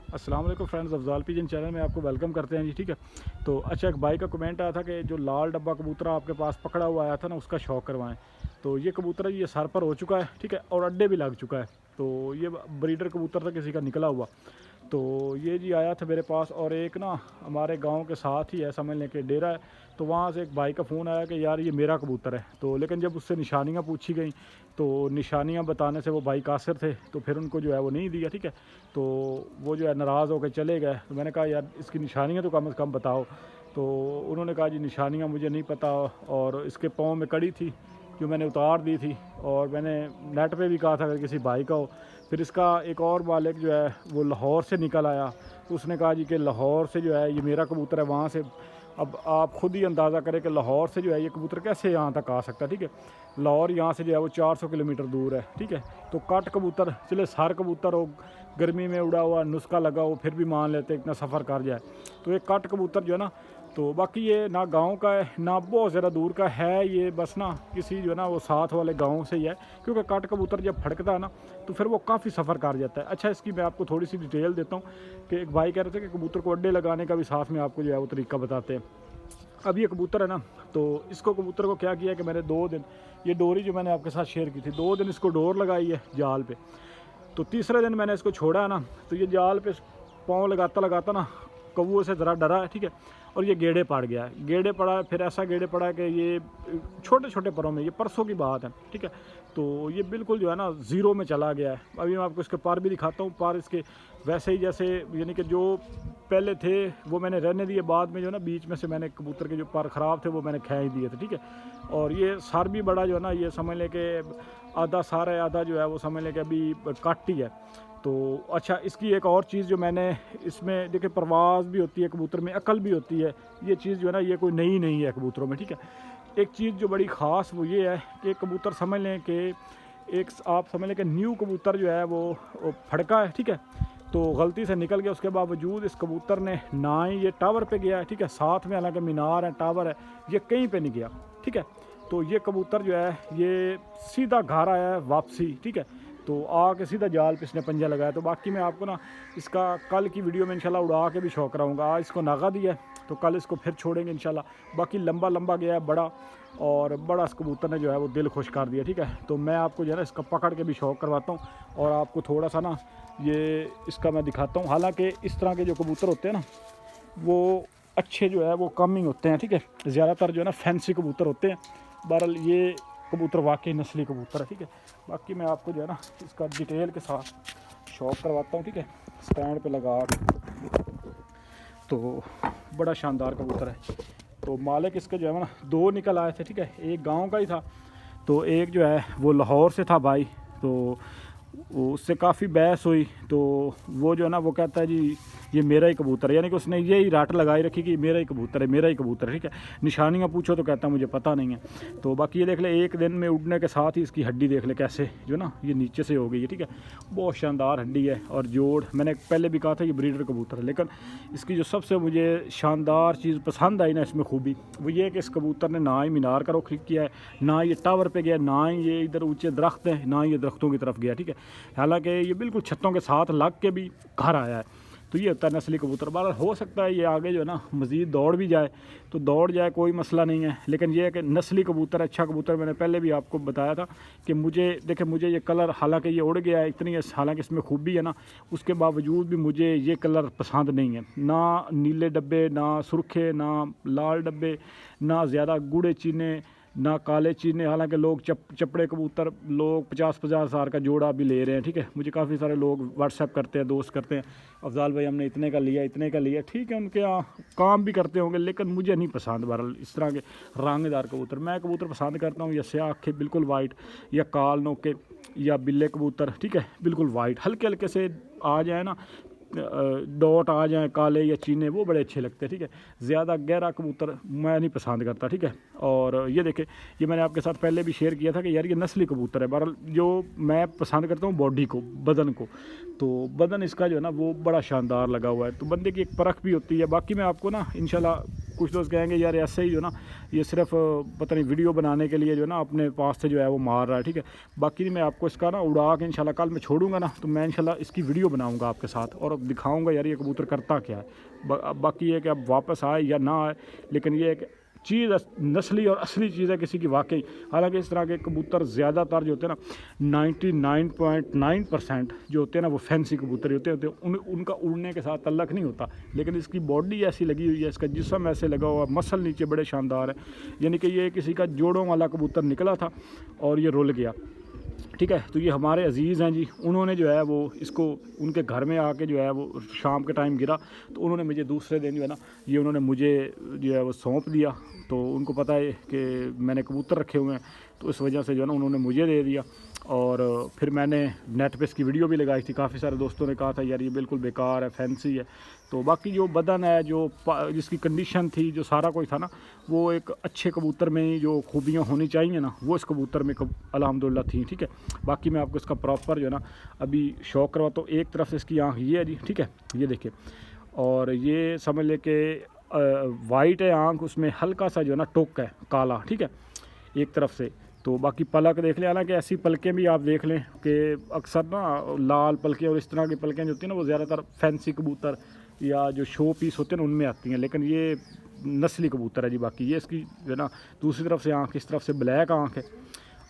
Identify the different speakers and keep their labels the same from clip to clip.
Speaker 1: अस्सलाम वालेकुम friends, Afzal pigeon channel में आपको वेलकम करते हैं जी। ठीक है, तो अच्छा एक भाई का कमेंट आया था कि जो लाल डब्बा कबूतर आपके पास पकड़ा हुआ आया था ना, उसका शौक करवाएं। तो ये कबूतर ये सर पर हो चुका है, ठीक है, और अड्डे भी लग चुका है। तो ये ब्रीडर कबूतर था किसी का निकला हुआ। तो ये जी आया था मेरे पास, और एक ना हमारे गांव के साथ ही है, समझ लें कि डेरा है। तो वहाँ से एक भाई का फ़ोन आया कि यार ये मेरा कबूतर है। तो लेकिन जब उससे निशानियाँ पूछी गई तो निशानियाँ बताने से वो भाई कासिर थे, तो फिर उनको जो है वो नहीं दिया। ठीक है, तो वो जो है नाराज़ होकर चले गए। तो मैंने कहा यार इसकी निशानियाँ तो कम से कम बताओ। तो उन्होंने कहा जी निशानियाँ मुझे नहीं पता, और इसके पाँव में कड़ी थी जो मैंने उतार दी थी, और मैंने नेट पे भी कहा था अगर किसी भाई का हो। फिर इसका एक और मालिक जो है वो लाहौर से निकल आया, तो उसने कहा जी कि लाहौर से जो है ये मेरा कबूतर है, वहाँ से। अब आप खुद ही अंदाज़ा करें कि लाहौर से जो है ये कबूतर कैसे यहाँ तक आ सकता है। ठीक है, लाहौर यहाँ से जो है वो 400 किलोमीटर दूर है। ठीक है, तो कट कबूतर चले, सार कबूतर हो, गर्मी में उड़ा हुआ, नुस्खा लगा हो, फिर भी मान लेते इतना सफ़र कर जाए। तो एक कट कबूतर जो है ना, तो बाकी ये ना गांव का है ना बहुत ज़्यादा दूर का है, ये बस ना किसी जो है ना वो साथ वाले गांव से ही है। क्योंकि काट कबूतर जब फड़कता है ना तो फिर वो काफ़ी सफ़र कर जाता है। अच्छा, इसकी मैं आपको थोड़ी सी डिटेल देता हूँ कि एक भाई कह रहे थे कि कबूतर को अड्डे लगाने का भी साथ में आपको जो है वो तरीका बताते हैं। अब ये कबूतर है ना, तो इसको कबूतर को क्या किया कि मैंने 2 दिन, ये डोरी जो मैंने आपके साथ शेयर की थी, 2 दिन इसको डोर लगाई है जाल पे। तो तीसरे दिन मैंने इसको छोड़ा है ना, तो ये जाल पे पाँव लगाता लगाता ना कौवे से ज़रा डरा है। ठीक है, और ये गेड़े पड़ गया है, गेड़े पड़ा है, फिर ऐसा गेड़े पड़ा है कि ये छोटे छोटे परों में, ये परसों की बात है। ठीक है, तो ये बिल्कुल जो है ना ज़ीरो में चला गया है। अभी मैं आपको इसके पर भी दिखाता हूँ, पर इसके वैसे ही जैसे, यानी कि जो पहले थे वो मैंने रहने दिए, बाद में जो है ना बीच में से मैंने कबूतर के जो पर ख़राब थे वो मैंने खींच दिए थे। ठीक है, और ये सर भी बड़ा जो है ना, ये समझ लें कि आधा सर है, आधा जो है वो समझ लें कि अभी कट ही है। तो अच्छा, इसकी एक और चीज़ जो मैंने इसमें देखिए, परवाज़ भी होती है कबूतर में, अकल भी होती है। ये चीज़ जो है ना ये कोई नई नहीं है कबूतरों में। ठीक है, एक चीज़ जो बड़ी ख़ास वो ये है कि कबूतर समझ लें कि एक आप समझ लें कि न्यू कबूतर जो है वो फड़का है। ठीक है, तो गलती से निकल गया, उसके बावजूद इस कबूतर ने ना ही ये टावर पे गया है। ठीक है, साथ में हालांकि मीनार है, टावर है, ये कहीं पे नहीं गया। ठीक है, तो ये कबूतर जो है ये सीधा घर आया है वापसी। ठीक है, तो आके सीधा जाल पे इसने पंजा लगाया। तो बाकी मैं आपको ना इसका कल की वीडियो में इंशाल्लाह उड़ा के भी शौक कराऊंगा। आज इसको नागा दिया है, तो कल इसको फिर छोड़ेंगे इंशाल्लाह। बाकी लंबा लंबा गया है बड़ा, और बड़ा इस कबूतर ने जो है वो दिल खुश कर दिया। ठीक है, तो मैं आपको जो है ना इसका पकड़ के भी शौक करवाता हूँ, और आपको थोड़ा सा ना ये इसका मैं दिखाता हूँ। हालांकि इस तरह के जो कबूतर होते हैं ना वो अच्छे जो है वो कम ही होते हैं। ठीक है, ज़्यादातर जो है ना फैंसी कबूतर होते हैं। बहरहाल ये कबूतर वाकई नस्ली कबूतर है। ठीक है, बाकी मैं आपको जो है ना इसका डिटेल के साथ शौक करवाता हूँ। ठीक है, स्टैंड पे लगा के, तो बड़ा शानदार कबूतर है। तो मालिक इसके जो है ना 2 निकल आए थे। ठीक है, एक गांव का ही था, तो एक जो है वो लाहौर से था भाई। तो उससे काफ़ी बहस हुई, तो वो जो है ना वो कहता है जी ये मेरा ही कबूतर है, यानी कि उसने यही राट लगाई रखी कि मेरा ही कबूतर है, मेरा ही कबूतर है। ठीक है, निशानियाँ पूछो तो कहता मुझे पता नहीं है। तो बाकी ये देख ले, एक दिन में उड़ने के साथ ही इसकी हड्डी देख ले कैसे जो ना ये नीचे से हो गई है। ठीक है, बहुत शानदार हड्डी है, और जोड़ मैंने पहले भी कहा था ये ब्रीडर कबूतर है। लेकिन इसकी जो सबसे मुझे शानदार चीज़ पसंद आई ना इसमें खूबी, वो ये कि इस कबूतर ने ना ही मीनार का रुख किया है, ना ये टावर पे गया, ना ही ये इधर ऊंचे दरख्त हैं, ना ही ये दरख्तों की तरफ गया। ठीक है, हालांकि ये बिल्कुल छतों के साथ लग के भी घर आया है। तो ये होता है नस्ली कबूतर। बहरहाल हो सकता है ये आगे जो है ना मज़ीद दौड़ भी जाए, तो दौड़ जाए, कोई मसला नहीं है। लेकिन ये है कि नस्ली कबूतर अच्छा कबूतर, मैंने पहले भी आपको बताया था कि मुझे देखे, मुझे ये कलर, हालांकि ये उड़ गया है इतनी, हालांकि इसमें खूबी है ना, उसके बावजूद भी मुझे ये कलर पसंद नहीं है। ना नीले डब्बे, ना सुरखे, ना लाल डब्बे, ना ज़्यादा गूढ़े चीने, ना काले चीने। हालांकि लोग चपड़े कबूतर लोग 50-50 हज़ार का जोड़ा भी ले रहे हैं। ठीक है, मुझे काफ़ी सारे लोग व्हाट्सएप करते हैं, दोस्त करते हैं, अफजाल भाई हमने इतने का लिया, इतने का लिया। ठीक है, उनके यहाँ काम भी करते होंगे, लेकिन मुझे नहीं पसंद बहरहाल इस तरह के रंगदार कबूतर। मैं कबूतर पसंद करता हूँ या स्याह आँखें बिल्कुल वाइट, या काल नोके, या बिल्ले कबूतर। ठीक है, बिल्कुल वाइट, हल्के हल्के से आ जाए ना, डॉट आ जाएँ काले या चीने, वो बड़े अच्छे लगते हैं। ठीक है, ज़्यादा गहरा कबूतर मैं नहीं पसंद करता। ठीक है, और ये देखें, ये मैंने आपके साथ पहले भी शेयर किया था कि यार ये नस्ली कबूतर है। बहरहाल जो मैं पसंद करता हूँ बॉडी को, बदन को, तो बदन इसका जो है ना वो बड़ा शानदार लगा हुआ है। तो बंदे की एक परख भी होती है। बाकी मैं आपको ना इंशाल्लाह कुछ दोस्त कहेंगे यार ऐसे ही जो ना ये सिर्फ पता नहीं वीडियो बनाने के लिए जो है ना अपने पास से जो है वो मार रहा है, ठीक है। बाकी मैं आपको इसका ना उड़ा के इंशाल्लाह कल मैं छोड़ूंगा ना, तो मैं इंशाल्लाह इसकी वीडियो बनाऊंगा आपके साथ और दिखाऊंगा यार ये कबूतर करता क्या है। बाकी ये कि अब वापस आए या ना आए, लेकिन ये एक चीज़ नस्ली और असली चीज़ है किसी की वाकई। हालांकि इस तरह के कबूतर ज़्यादातर जो होते हैं ना 99.9% जो होते हैं ना वो फैंसी कबूतर होते हैं, उनका उड़ने के साथ तल्लक नहीं होता, लेकिन इसकी बॉडी ऐसी लगी हुई है, इसका जिस्म ऐसे लगा हुआ, मसल नीचे बड़े शानदार है। यानी कि ये किसी का जोड़ों वाला कबूतर निकला था और ये रुल गया, ठीक है। तो ये हमारे अजीज़ हैं जी, उन्होंने जो है वो इसको उनके घर में आके जो है वो शाम के टाइम गिरा, तो उन्होंने मुझे दूसरे दिन जो है ना ये उन्होंने मुझे जो है वो सौंप दिया। तो उनको पता है कि मैंने कबूतर रखे हुए हैं, तो इस वजह से जो है ना उन्होंने मुझे दे दिया। और फिर मैंने नेट पे इसकी वीडियो भी लगाई थी, काफ़ी सारे दोस्तों ने कहा था यार ये बिल्कुल बेकार है, फैंसी है। तो बाकी जो बदन है, जो जिसकी कंडीशन थी, जो सारा कुछ था ना, वो एक अच्छे कबूतर में ही जो खूबियाँ होनी चाहिए ना वो इस कबूतर में अल्हम्दुलिल्लाह थी, ठीक है। बाकी मैं आपको इसका प्रॉपर जो है ना अभी शौक करवाता हूँ। एक तरफ से इसकी आँख ये है जी, ठीक है, ये देखिए, और ये समझ ले के वाइट है आँख, उसमें हल्का सा जो है ना टोक है काला, ठीक है, एक तरफ से। तो बाकी पलक देख लें, हालांकि ऐसी पलकें भी आप देख लें कि अक्सर ना लाल पलकें और इस तरह की पलकें जो होती हैं ना वो ज़्यादातर फैंसी कबूतर या जो शो पीस होते हैं ना उनमें आती हैं, लेकिन ये नस्ली कबूतर है जी। बाकी ये इसकी जो है ना दूसरी तरफ से आँख, इस तरफ से ब्लैक आँख है,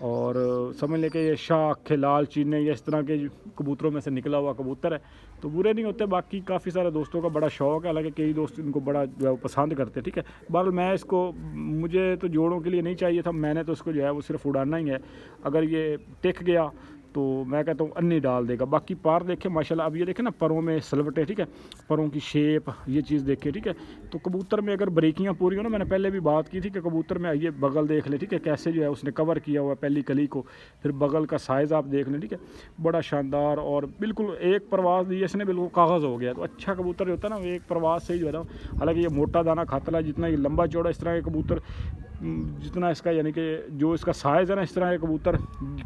Speaker 1: और समझ लें कि ये शाख लाल चीने या इस तरह के कबूतरों में से निकला हुआ कबूतर है। तो बुरे नहीं होते, बाकी काफ़ी सारे दोस्तों का बड़ा शौक़ है, हालांकि कई दोस्त इनको बड़ा जो है वो पसंद करते हैं, ठीक है। बहरहाल मैं इसको, मुझे तो जोड़ों के लिए नहीं चाहिए था, मैंने तो इसको जो है वो सिर्फ उड़ाना ही है। अगर ये टिक गया तो मैं कहता हूँ अन्नी डाल देगा। बाकी पार देखें माशाल्लाह, अब ये देखें ना परों में सलवटें, ठीक है, परों की शेप, ये चीज़ देखें, ठीक है। तो कबूतर में अगर बारीकियाँ पूरी हो ना, मैंने पहले भी बात की थी कि कबूतर में ये बगल देख ले, ठीक है, कैसे जो है उसने कवर किया हुआ है पहली कली को, फिर बगल का साइज़ आप देख लें, ठीक है, बड़ा शानदार, और बिल्कुल एक परवाज़ दी इसने, बिल्कुल कागज़ हो गया। तो अच्छा कबूतर जो होता है ना वो एक परवाज़ से ही जो है ना, हालांकि ये मोटा दाना खाता है, जितना ये लंबा चौड़ा इस तरह के कबूतर जितना इसका यानी कि जो इसका साइज़ है ना, इस तरह के कबूतर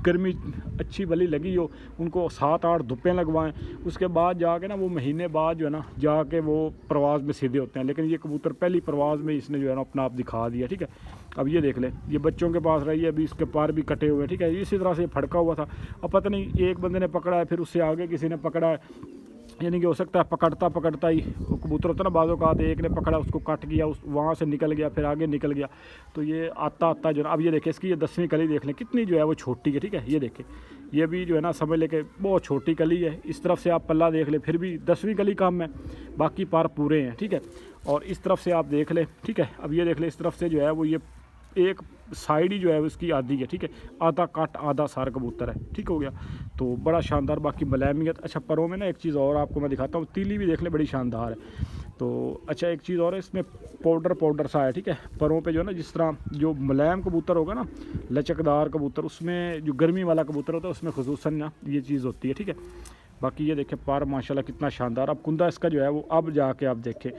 Speaker 1: गर्मी अच्छी भली लगी हो उनको 7-8 धुप्पें लगवाएं, उसके बाद जाके ना वो महीने बाद जो है ना जाके वो प्रवास में सीधे होते हैं। लेकिन ये कबूतर पहली प्रवास में इसने जो है ना अपना आप दिखा दिया, ठीक है। अब ये देख लें, ये बच्चों के पास रही है, अभी इसके पार भी कटे हुए हैं, ठीक है। इसी तरह से फड़का हुआ था, अब पता नहीं एक बंदे ने पकड़ा है, फिर उससे आगे किसी ने पकड़ा है, यानी कि हो सकता है पकड़ता पकड़ता ही कबूतर होता है ना, बाज़ों का एक ने पकड़ा उसको काट गया, उस वहाँ से निकल गया, फिर आगे निकल गया। तो ये आता आता जो है, अब ये देखें इसकी ये 10वीं कली देख लें कितनी जो है वो छोटी है, ठीक है। ये देखें ये भी जो है ना समझ लेके बहुत छोटी कली है। इस तरफ से आप पल्ला देख लें, फिर भी 10वीं कली कम है, बाकी पार पूरे हैं, ठीक है। और इस तरफ से आप देख लें, ठीक है। अब ये देख लें इस तरफ से जो है वो ये एक साइड ही जो है उसकी आधी है, ठीक है, आधा काट आधा सार कबूतर है, ठीक हो गया। तो बड़ा शानदार, बाकी मलैमियत। अच्छा परों में ना एक चीज़ और आपको मैं दिखाता हूँ, तीली भी देख ले बड़ी शानदार है। तो अच्छा एक चीज़ और है, इसमें पाउडर सा है, ठीक है, परों पे जो है ना, जिस तरह जो मुलायम कबूतर होगा ना, लचकदार कबूतर, उसमें जो गर्मी वाला कबूतर होता है उसमें खुसूसन ना ये चीज़ होती है, ठीक है। बाकी ये देखें पार माशाल्लाह कितना शानदार। अब कुंदा इसका जो है वो अब जाके आप देखें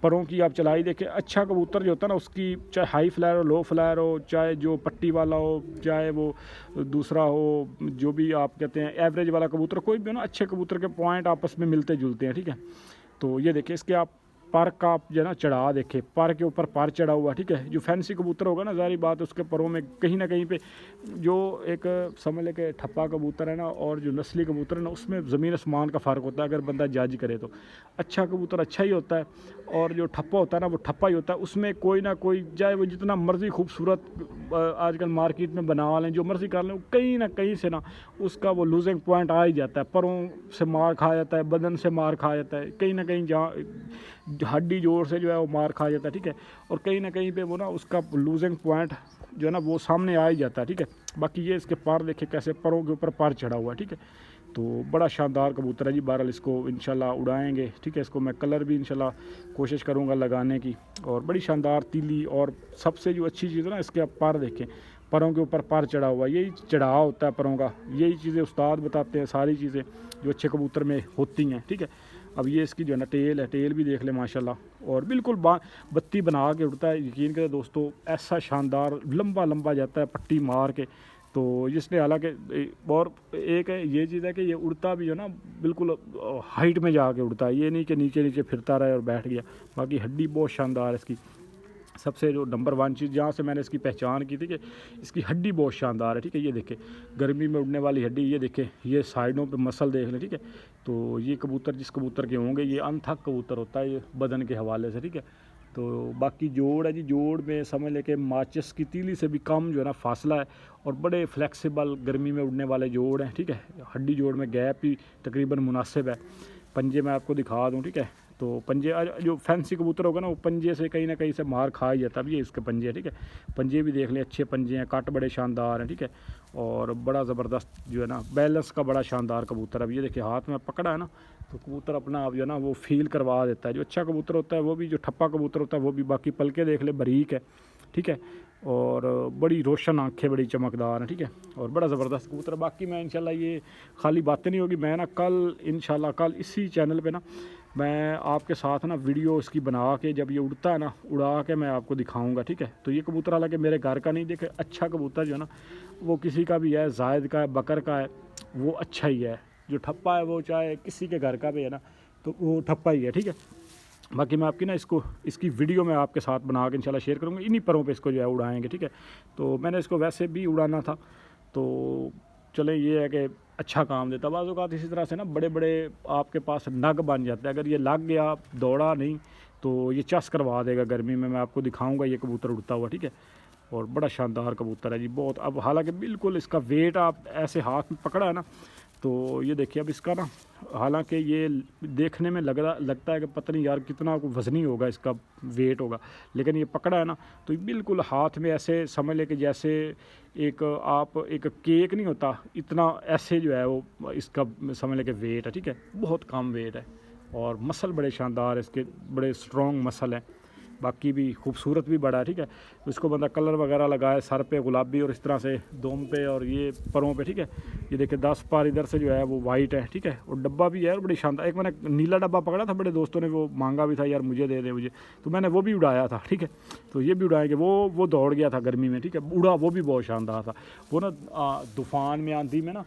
Speaker 1: परों की आप चलाई देखें। अच्छा कबूतर जो होता है ना उसकी चाहे हाई फ्लायर हो, लो फ्लायर हो, चाहे जो पट्टी वाला हो, चाहे वो दूसरा हो, जो भी आप कहते हैं एवरेज वाला कबूतर, कोई भी हो ना, अच्छे कबूतर के पॉइंट आपस में मिलते जुलते हैं, ठीक है। तो ये देखिए इसके आप पर का आप जो है ना चढ़ा देखे, पर के ऊपर पर चढ़ा हुआ, ठीक है। जो फैंसी कबूतर होगा ना, ज़ाहिर बात उसके परों में कहीं ना कहीं पे जो एक समझ ले के ठप्पा कबूतर है ना और जो नस्ली कबूतर है ना, उसमें ज़मीन आसमान का फ़र्क होता है। अगर बंदा जज करे तो अच्छा कबूतर अच्छा ही होता है, और जो ठप्पा होता है ना वो ठप्पा ही होता है। उसमें कोई ना कोई, चाहे वो जितना मर्ज़ी खूबसूरत आजकल मार्केट में बना लें, जो मर्ज़ी कर लें, कहीं ना कहीं से ना उसका वो लूजिंग पॉइंट आ ही जाता है। परों से मार खा जाता है, बदन से मार खा जाता है, कहीं ना कहीं जहाँ हड्डी जोड़ से जो है वो मार खा जाता है, ठीक है। और कहीं ना कहीं पे वो ना उसका लूजिंग पॉइंट जो है ना वो सामने आ ही जाता है, ठीक है। बाकी ये इसके पार देखे कैसे परों के ऊपर पार चढ़ा हुआ है, ठीक है। तो बड़ा शानदार कबूतर है जी। बहरहाल इसको इंशाल्लाह उड़ाएंगे, ठीक है। इसको मैं कलर भी इंशाल्लाह कोशिश करूँगा लगाने की, और बड़ी शानदार तीली। और सबसे जो अच्छी चीज़ है ना, इसके आप पार देखें, परों के ऊपर पार चढ़ा हुआ, यही चढ़ाव होता है परों का। यही चीज़ें उस्ताद बताते हैं, सारी चीज़ें जो अच्छे कबूतर में होती हैं, ठीक है। अब ये इसकी जो है ना टेल है, टेल भी देख ले माशाल्लाह, और बिल्कुल बत्ती बना के उड़ता है। यकीन करें दोस्तों, ऐसा शानदार लंबा लंबा जाता है पट्टी मार के। तो जिसने हालांकि और एक है ये चीज़ है कि ये उड़ता भी जो ना बिल्कुल हाइट में जाके उड़ता है, ये नहीं कि नीचे नीचे फिरता रहे और बैठ गया। बाकी हड्डी बहुत शानदार है इसकी। सबसे जो नंबर 1 चीज़ जहाँ से मैंने इसकी पहचान की थी कि इसकी हड्डी बहुत शानदार है, ठीक है। ये देखें गर्मी में उड़ने वाली हड्डी, ये देखें ये साइडों पे मसल देख लें, ठीक है। तो ये कबूतर जिस कबूतर के होंगे ये अनथक कबूतर होता है ये बदन के हवाले से, ठीक है। तो बाकी जोड़ है जी, जोड़ में समझ लें कि माचिस की तीली से भी कम जो है ना फासला है, और बड़े फ्लेक्सिबल गर्मी में उड़ने वाले जोड़ हैं, ठीक है। हड्डी जोड़ में गैप भी तकरीबन मुनासिब है। पंजे मैं आपको दिखा दूँ, ठीक है। तो पंजे जो फैंसी कबूतर होगा ना वो पंजे से कहीं ना कहीं से मार खा ही जाता है। अब ये इसके पंजे, ठीक है। पंजे भी देख लें, अच्छे पंजे हैं, कट बड़े शानदार हैं, ठीक है। और बड़ा ज़बरदस्त जो है ना बैलेंस का बड़ा शानदार कबूतर। अब ये देखिए हाथ में पकड़ा है ना, तो कबूतर अपना आप जो है ना वो फील करवा देता है। जो अच्छा कबूतर होता है वो भी, जो ठप्पा कबूतर होता है वो भी, बाकी पलके देख ले बारीक है, ठीक है। और बड़ी रोशन आँखें, बड़ी चमकदार हैं, ठीक है। और बड़ा ज़बरदस्त कबूतर। बाकी मैं इंशाल्लाह ये खाली बातें नहीं होगी, मैं ना कल इंशाल्लाह कल इसी चैनल पे ना मैं आपके साथ ना वीडियो इसकी बना के जब ये उड़ता है ना उड़ा के मैं आपको दिखाऊंगा, ठीक है। तो ये कबूतर हालांकि मेरे घर का नहीं, देखे अच्छा कबूतर जो है ना वो किसी का भी है, जायद का है, बकर का है, वो अच्छा ही है। जो ठप्पा है वो चाहे किसी के घर का भी है ना तो वो ठप्पा ही है, ठीक है। बाकी मैं आपकी ना इसकी वीडियो में आपके साथ बना के इंशाल्लाह शेयर करूँगा। इन्हीं परों पे इसको जो है उड़ाएंगे, ठीक है। तो मैंने इसको वैसे भी उड़ाना था, तो चले ये है कि अच्छा काम देता। बाज़ औक़ात इसी तरह से ना बड़े बड़े आपके पास नग बन जाते हैं, अगर ये लग गया दौड़ा नहीं तो ये चस करवा देगा गर्मी में। मैं आपको दिखाऊंगा ये कबूतर उड़ता हुआ, ठीक है। और बड़ा शानदार कबूतर है जी बहुत। अब हालांकि बिल्कुल इसका वेट आप ऐसे हाथ में पकड़ा है ना, तो ये देखिए अब इसका ना, हालांकि ये देखने में लगता है कि पता नहीं यार कितना वज़नी होगा, इसका वेट होगा, लेकिन ये पकड़ा है ना तो बिल्कुल हाथ में ऐसे समझ ले कि जैसे एक केक नहीं होता, इतना ऐसे जो है वो इसका समझ ले कि वेट है, ठीक है। बहुत कम वेट है और मसल बड़े शानदार है इसके, बड़े स्ट्रॉन्ग मसल हैं। बाकी भी खूबसूरत भी बड़ा है, ठीक है। तो इसको बंदा कलर वगैरह लगाए सर पे गुलाबी और इस तरह से दोम पे और ये परों पे, ठीक है। ये देखिए 10 पार इधर से जो है वो वाइट है, ठीक है। और डब्बा भी है और बड़ी शानदार। एक मैंने नीला डब्बा पकड़ा था, बड़े दोस्तों ने वो मांगा भी था यार मुझे दे दे मुझे, तो मैंने वो भी उड़ाया था, ठीक है। तो ये भी उड़ाएंगे। वो दौड़ गया था गर्मी में, ठीक है, उड़ा, वो भी बहुत शानदार था। वो ना तूफ़ान में आंधी में ना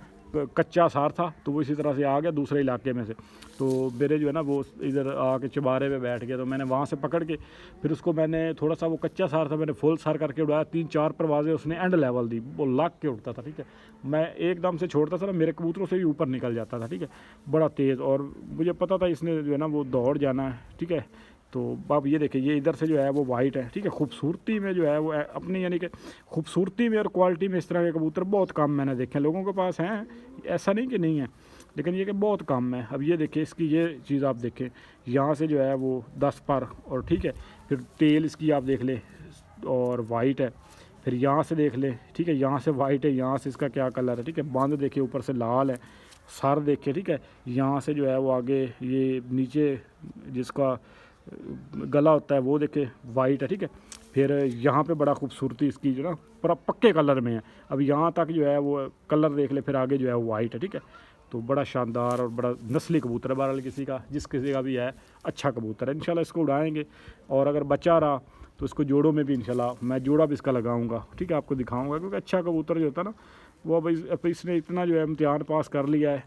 Speaker 1: कच्चा सार था तो वो इसी तरह से आ गया दूसरे इलाके में से, तो मेरे जो है ना वो इधर आके चबारे पे बैठ गया, तो मैंने वहाँ से पकड़ के फिर उसको मैंने थोड़ा सा, वो कच्चा सार था, मैंने फुल सार करके उड़ाया। 3-4 परवाज़ें उसने एंड लेवल दी, वो लाग के उड़ता था, ठीक है। मैं एकदम से छोड़ता था ना, मेरे कबूतरों से भी ऊपर निकल जाता था, ठीक है, बड़ा तेज़। और मुझे पता था इसने जो है ना वो दौड़ जाना है, ठीक है। तो अब ये देखिए ये इधर से जो है वो वाइट है, ठीक है। खूबसूरती में जो है वो अपनी यानी कि खूबसूरती में और क्वालिटी में इस तरह के कबूतर बहुत कम मैंने देखे हैं। लोगों के पास हैं, ऐसा नहीं कि नहीं है, लेकिन ये कि बहुत कम है। अब ये देखिए इसकी ये चीज़ आप देखें, यहाँ से जो है वो 10 पर, और ठीक है, फिर टेल इसकी आप देख ले और वाइट है, फिर यहाँ से देख ले, ठीक है, यहाँ से वाइट है, यहाँ से इसका क्या कलर है, ठीक है। बांध देखिए ऊपर से लाल है, सर देखिए, ठीक है। यहाँ से जो है वो आगे ये नीचे जिसका गला होता है वो देखे वाइट है, ठीक है। फिर यहाँ पे बड़ा खूबसूरती इसकी जो ना पूरा पक्के कलर में है। अब यहाँ तक जो है वो कलर देख ले, फिर आगे जो है वो वाइट है, ठीक है। तो बड़ा शानदार और बड़ा नस्ली कबूतर है। बहरहाल किसी का भी है अच्छा कबूतर है, इंशाल्लाह इसको उड़ाएंगे। और अगर बचा रहा तो इसको जोड़ों में भी इंशाल्लाह मैं जोड़ा भी इसका लगाऊंगा, ठीक है, आपको दिखाऊंगा। क्योंकि अच्छा कबूतर जो होता है ना वो अब इसने इतना जो है इम्तिहान पास कर लिया है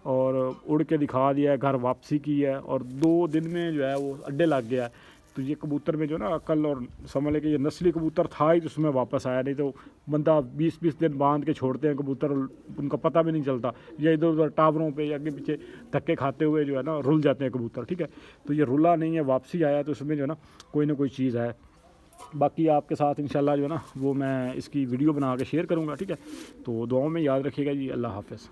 Speaker 1: और उड़ के दिखा दिया है, घर वापसी की है, और 2 दिन में जो है वो अड्डे लग गया है। तो ये कबूतर में जो ना अकल और समझ लें कि ये नस्ली कबूतर था ही तो उसमें वापस आया, नहीं तो बंदा 20-20 दिन बांध के छोड़ते हैं कबूतर, उनका पता भी नहीं चलता, या इधर उधर टावरों पे या आगे पीछे धक्के खाते हुए जो है ना रुल जाते हैं कबूतर, ठीक है। तो ये रुला नहीं है, वापसी आया, तो उसमें जो है ना कोई चीज़ है। बाकी आपके साथ इंशाल्लाह जो है ना वो मैं इसकी वीडियो बना के शेयर करूँगा, ठीक है। तो दुआओं में याद रखिएगा जी। अल्लाह हाफ़िज़।